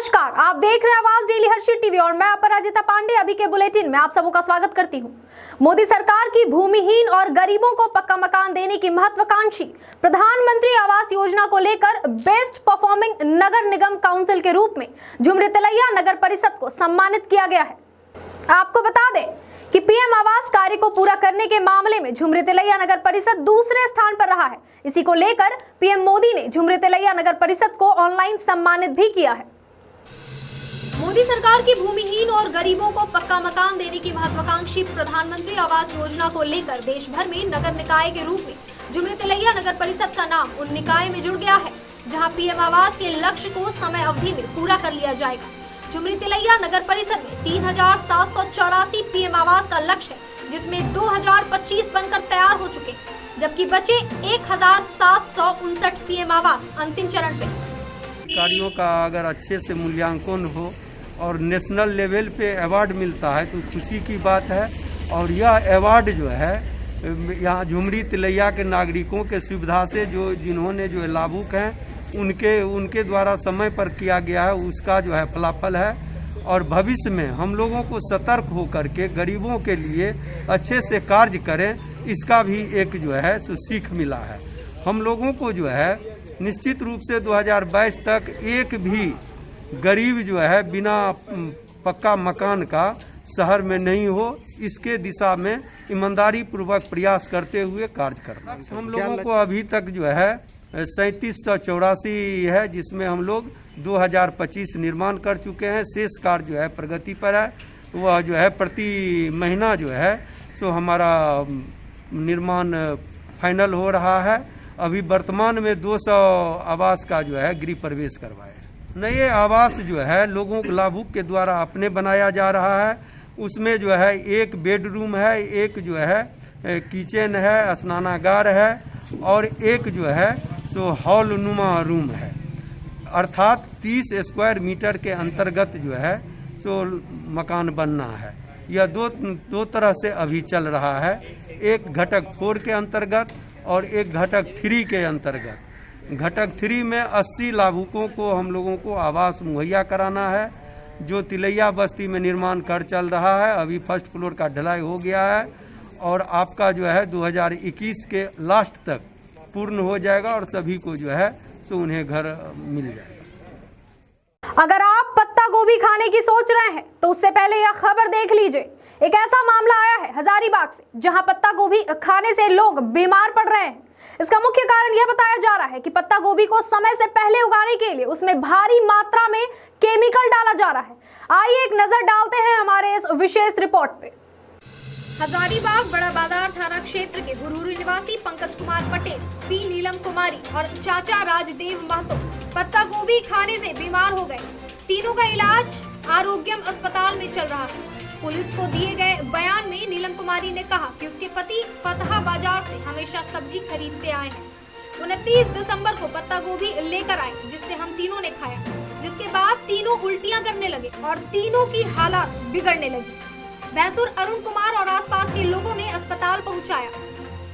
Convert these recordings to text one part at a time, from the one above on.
नमस्कार, आप देख रहे हैं आवाज डेली हर्षित टीवी और मैं अपराजिता पांडे। अभी के बुलेटिन में आप सबों का स्वागत करती हूं। मोदी सरकार की भूमिहीन और गरीबों को पक्का मकान देने की महत्वाकांक्षी प्रधानमंत्री आवास योजना को लेकर बेस्ट परफॉर्मिंग नगर निगम काउंसिल के रूप में झुमरी तिलैया नगर परिषद को सम्मानित किया गया है। आपको बता दें कि पीएम आवास कार्य को पूरा करने के मामले में झुमरी तिलैया नगर परिषद दूसरे स्थान पर रहा है। इसी को लेकर पीएम मोदी ने झुमरी तिलैया नगर परिषद को ऑनलाइन सम्मानित भी किया है। मोदी सरकार की भूमिहीन और गरीबों को पक्का मकान देने की महत्वाकांक्षी प्रधानमंत्री आवास योजना को लेकर देश भर में नगर निकाय के रूप में झुमरी तिलैया नगर परिषद का नाम उन निकाय में जुड़ गया है जहां पीएम आवास के लक्ष्य को समय अवधि में पूरा कर लिया जाएगा। झुमरी तिलैया नगर परिषद में 3784 पीएम आवास का लक्ष्य है, जिसमें 2025 बनकर तैयार हो चुके हैं, जबकि बचे 1759 पीएम आवास अंतिम चरण पे। कार्यों का अगर अच्छे से मूल्यांकन हो और नेशनल लेवल पे अवार्ड मिलता है तो खुशी की बात है। और यह अवार्ड जो है यहाँ झुमरी तिलैया के नागरिकों के सुविधा से जिन्होंने जो लाभुक हैं उनके द्वारा समय पर किया गया है, उसका जो है फलाफल है। और भविष्य में हम लोगों को सतर्क होकर के गरीबों के लिए अच्छे से कार्य करें, इसका भी एक जो है सो सीख मिला है। हम लोगों को जो है निश्चित रूप से 2022 तक एक भी गरीब जो है बिना पक्का मकान का शहर में नहीं हो, इसके दिशा में ईमानदारी पूर्वक प्रयास करते हुए कार्य करना। हम लोगों को अभी तक जो है 3784 है, जिसमें हम लोग 2025 निर्माण कर चुके हैं। शेष कार्य जो है प्रगति पर है। वह जो है प्रति महीना जो है सो हमारा निर्माण फाइनल हो रहा है। अभी वर्तमान में 200 आवास का जो है गृह प्रवेश करवाए। नए आवास जो है लोगों के लाभुक के द्वारा अपने बनाया जा रहा है। उसमें जो है एक बेडरूम है, एक जो है किचन है, स्नानागार है और एक जो है सो हॉल नुमा रूम है। अर्थात 30 स्क्वायर मीटर के अंतर्गत जो है सो मकान बनना है। यह दो तरह से अभी चल रहा है, एक घटक 4 के अंतर्गत और एक घटक 3 के अंतर्गत। घटक 3 में 80 लाभुकों को हम लोगों को आवास मुहैया कराना है, जो तिलैया बस्ती में निर्माण कार्य चल रहा है। अभी फर्स्ट फ्लोर का ढलाई हो गया है और आपका जो है 2021 के लास्ट तक पूर्ण हो जाएगा और सभी को जो है सो उन्हें घर मिल जाएगा। अगर आप पत्ता गोभी खाने की सोच रहे हैं तो उससे पहले यह खबर देख लीजिए। एक ऐसा मामला आया है हजारीबाग से, जहां पत्ता गोभी खाने से लोग बीमार पड़ रहे हैं। इसका मुख्य कारण यह बताया जा रहा है कि पत्ता गोभी को समय से पहले उगाने के लिए उसमें भारी मात्रा में केमिकल डाला जा रहा है। आइए एक नजर डालते हैं हमारे इस विशेष रिपोर्ट पे। हजारीबाग बड़ा बाजार थाना क्षेत्र के गुरूरी निवासी पंकज कुमार पटेल, पी नीलम कुमारी और चाचा राजदेव महतो पत्ता गोभी खाने से बीमार हो गए। तीनों का इलाज आरोग्यम अस्पताल में चल रहा है। पुलिस को दिए गए बयान में नीलम कुमारी ने कहा कि उसके पति फतहा बाजार से हमेशा सब्जी खरीदते आए हैं। 29 दिसंबर को पत्ता गोभी लेकर आए, जिससे हम तीनों ने खाया, जिसके बाद तीनों उल्टियां करने लगे और तीनों की हालत बिगड़ने लगी। भैंसुर अरुण कुमार और आसपास के लोगों ने अस्पताल पहुंचाया।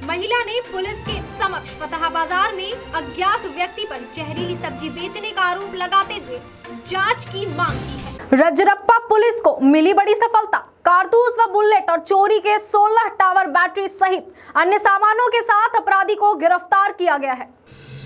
महिला ने पुलिस के समक्ष फतहा बाजार में अज्ञात व्यक्ति पर जहरीली सब्जी बेचने का आरोप लगाते हुए जांच की मांग की है। रजरप्पा पुलिस को मिली बड़ी सफलता। कारतूस व बुलेट और चोरी के 16 टावर बैटरी सहित अन्य सामानों के साथ अपराधी को गिरफ्तार किया गया है।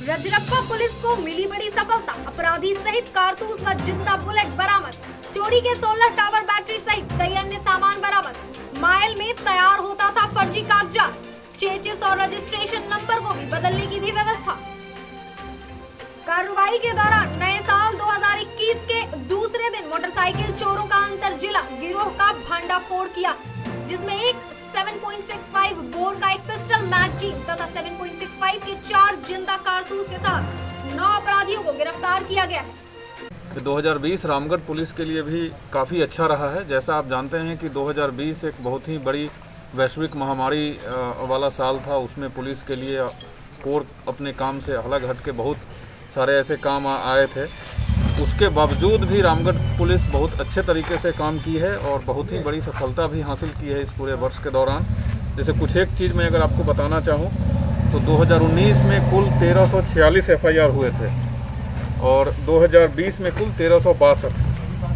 रजरप्पा पुलिस को मिली बड़ी सफलता। अपराधी सहित कारतूस व जिंदा बुलेट बरामद। चोरी के 16 टावर बैटरी सहित कई अन्य सामान बरामद। माइल में तैयार होता था फर्जी कागजात। चेचिस और रजिस्ट्रेशन नंबर को भी बदलने की थी व्यवस्था। कार्रवाई के दौरान नए साल 2021 के दूसरे दिन मोटरसाइकिल चोरों का अंतर जिला गिरोह का भंडाफोड़ किया, जिसमें एक 7.65 बोर का एक पिस्टल मैगजीन तथा 7.65 के 4 जिंदा कारतूस के साथ 9 अपराधियों को गिरफ्तार किया गया है। 2020 रामगढ़ पुलिस के लिए भी काफ़ी अच्छा रहा है। जैसा आप जानते हैं कि 2020 एक बहुत ही बड़ी वैश्विक महामारी वाला साल था। उसमें पुलिस के लिए कोर अपने काम से अलग हट के बहुत सारे ऐसे काम आए थे। उसके बावजूद भी रामगढ़ पुलिस बहुत अच्छे तरीके से काम की है और बहुत ही बड़ी सफलता भी हासिल की है इस पूरे वर्ष के दौरान। जैसे कुछ एक चीज़ मैं अगर आपको बताना चाहूँ तो 2019 में कुल 1346 FIR हुए थे और 2020 में कुल 1362,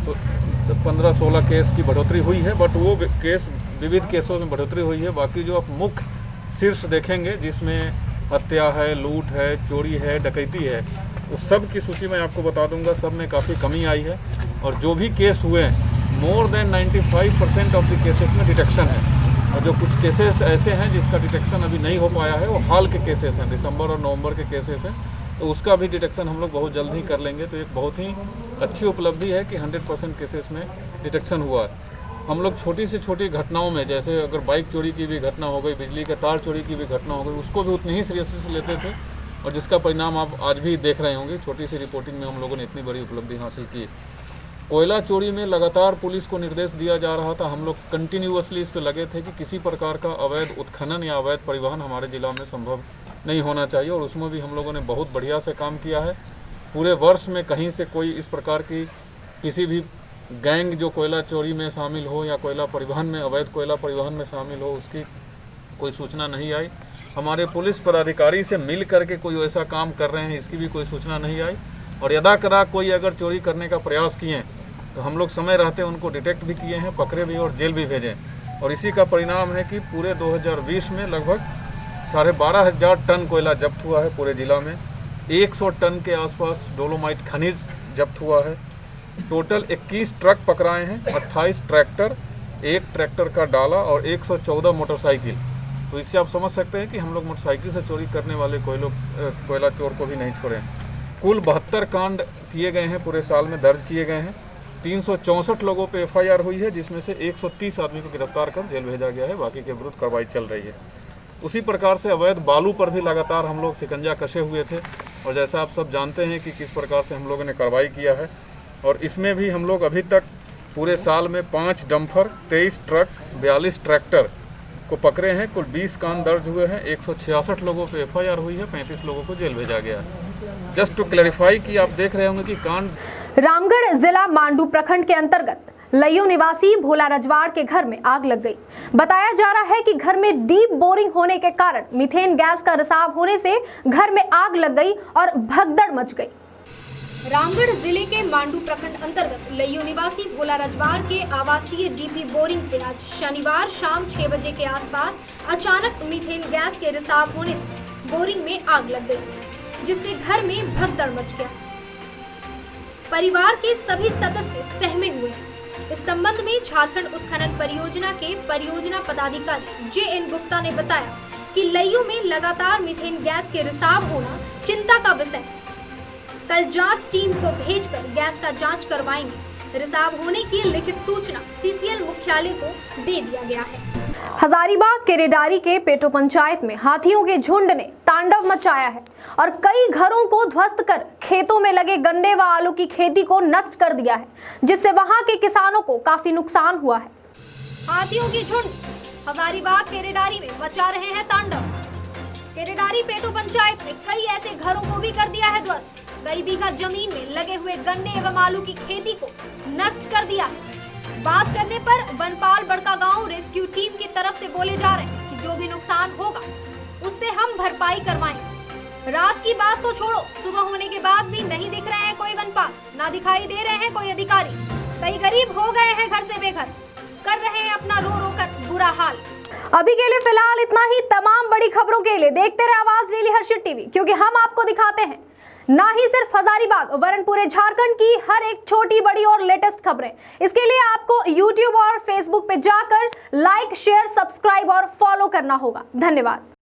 तो 15-16 केस की बढ़ोतरी हुई है। बट वो केस विविध केसों में बढ़ोतरी हुई है। बाकी जो आप मुख्य शीर्ष देखेंगे जिसमें हत्या है, लूट है, चोरी है, डकैती है, उस सब की सूची मैं आपको बता दूंगा, सब में काफ़ी कमी आई है। और जो भी केस हुए हैं, more than 95% of the cases में डिटेक्शन है। और जो कुछ केसेस ऐसे हैं जिसका डिटेक्शन अभी नहीं हो पाया है, वो हाल के केसेस हैं, दिसंबर और नवंबर के केसेस हैं, तो उसका भी डिटेक्शन हम लोग बहुत जल्द ही कर लेंगे। तो एक बहुत ही अच्छी उपलब्धि है कि 100% केसेस में डिटेक्शन हुआ है। हम लोग छोटी से छोटी घटनाओं में, जैसे अगर बाइक चोरी की भी घटना हो गई, बिजली के तार चोरी की भी घटना हो गई, उसको भी उतनी ही सीरियसली से लेते थे, और जिसका परिणाम आप आज भी देख रहे होंगे। छोटी सी रिपोर्टिंग में हम लोगों ने इतनी बड़ी उपलब्धि हासिल की। कोयला चोरी में लगातार पुलिस को निर्देश दिया जा रहा था, हम लोग कंटिन्यूअसली इस पर लगे थे कि किसी प्रकार का अवैध उत्खनन या अवैध परिवहन हमारे ज़िला में संभव नहीं होना चाहिए, और उसमें भी हम लोगों ने बहुत बढ़िया से काम किया है। पूरे वर्ष में कहीं से कोई इस प्रकार की किसी भी गैंग जो कोयला चोरी में शामिल हो या कोयला परिवहन में, अवैध कोयला परिवहन में शामिल हो, उसकी कोई सूचना नहीं आई। हमारे पुलिस पदाधिकारी से मिल करके कोई ऐसा काम कर रहे हैं, इसकी भी कोई सूचना नहीं आई। और यदा कदा कोई अगर चोरी करने का प्रयास किए तो हम लोग समय रहते उनको डिटेक्ट भी किए हैं, पकड़े भी और जेल भी भेजे। और इसी का परिणाम है कि पूरे 2020 में लगभग 12,500 टन कोयला जब्त हुआ है पूरे ज़िला में। 100 टन के आसपास डोलोमाइट खनिज जब्त हुआ है। टोटल 21 ट्रक पकड़ाए हैं, 28 ट्रैक्टर, 1 ट्रैक्टर का डाला और 114 मोटरसाइकिल। तो इससे आप समझ सकते हैं कि हम लोग मोटरसाइकिल से चोरी करने वाले कोयला चोर को भी नहीं छोड़े। कुल 72 कांड किए गए हैं, पूरे साल में दर्ज किए गए हैं। 364 लोगों पे FIR हुई है, जिसमें से 130 आदमी को गिरफ्तार कर जेल भेजा गया है, बाकी के विरुद्ध कार्रवाई चल रही है। उसी प्रकार से अवैध बालू पर भी लगातार हम लोग शिकंजा कसे हुए थे, और जैसा आप सब जानते हैं कि किस प्रकार से हम लोगों ने कार्रवाई किया है। और इसमें भी हम लोग अभी तक पूरे साल में 5 डंपर, 23 ट्रक, 42 ट्रैक्टर को पकड़े हैं। कुल 20 कांड दर्ज हुए हैं, 166 लोगों पे FIR हुई है, 35 लोगों को जेल भेजा गया है। जस्ट टू क्लैरिफाई कि आप देख रहे होंगे कि कांड रामगढ़ जिला मांडू प्रखंड के अंतर्गत लयू निवासी भोला रजवाड़ के घर में आग लग गई। बताया जा रहा है कि घर में डीप बोरिंग होने के कारण मीथेन गैस का रिसाव होने से घर में आग लग गई और भगदड़ मच गई। रामगढ़ जिले के मांडू प्रखंड अंतर्गत लयू निवासी भोला रजवाड़ के आवासीय डीपी बोरिंग से आज शनिवार शाम 6 बजे के आसपास अचानक मीथेन गैस के रिसाव होने से बोरिंग में आग लग गई, जिससे घर में भगदड़ मच गया। परिवार के सभी सदस्य सहमे हुए हैं। इस संबंध में झारखंड उत्खनन परियोजना के परियोजना पदाधिकारी JN गुप्ता ने बताया कि लयू में लगातार मीथेन गैस के रिसाव होना चिंता का विषय है। कल जांच टीम को भेजकर गैस का जांच करवाएंगे। रिसाव होने की लिखित सूचना CCL मुख्यालय को दे दिया गया है। हजारीबाग केरेडारी के पेटो पंचायत में हाथियों के झुंड ने तांडव मचाया है और कई घरों को ध्वस्त कर खेतों में लगे गन्ने व आलू की खेती को नष्ट कर दिया है, जिससे वहां के किसानों को काफी नुकसान हुआ है। हाथियों की झुंड हजारीबाग केरेडारी में मचा रहे हैं तांडव। केरेडारी पेटो पंचायत में कई ऐसे घरों को भी कर दिया है ध्वस्त। कई बीघा जमीन में लगे हुए गन्ने एवं आलू की खेती को नष्ट कर दिया है। बात करने पर वनपाल बड़का गांव रेस्क्यू टीम की तरफ से बोले जा रहे हैं कि जो भी नुकसान होगा उससे हम भरपाई करवाएंगे। रात की बात तो छोड़ो, सुबह होने के बाद भी नहीं दिख रहे हैं कोई वनपाल, ना दिखाई दे रहे हैं कोई अधिकारी। कई गरीब हो गए हैं घर से बेघर, कर रहे हैं अपना रो रो कर बुरा हाल। अभी के लिए फिलहाल इतना ही। तमाम बड़ी खबरों के लिए देखते रहे आवाज डेली हर्षित टीवी, क्योंकि हम आपको दिखाते हैं ना ही सिर्फ हजारीबाग वरन पूरे झारखंड की हर एक छोटी बड़ी और लेटेस्ट खबरें। इसके लिए आपको YouTube और Facebook पे जाकर लाइक, शेयर, सब्सक्राइब और फॉलो करना होगा। धन्यवाद।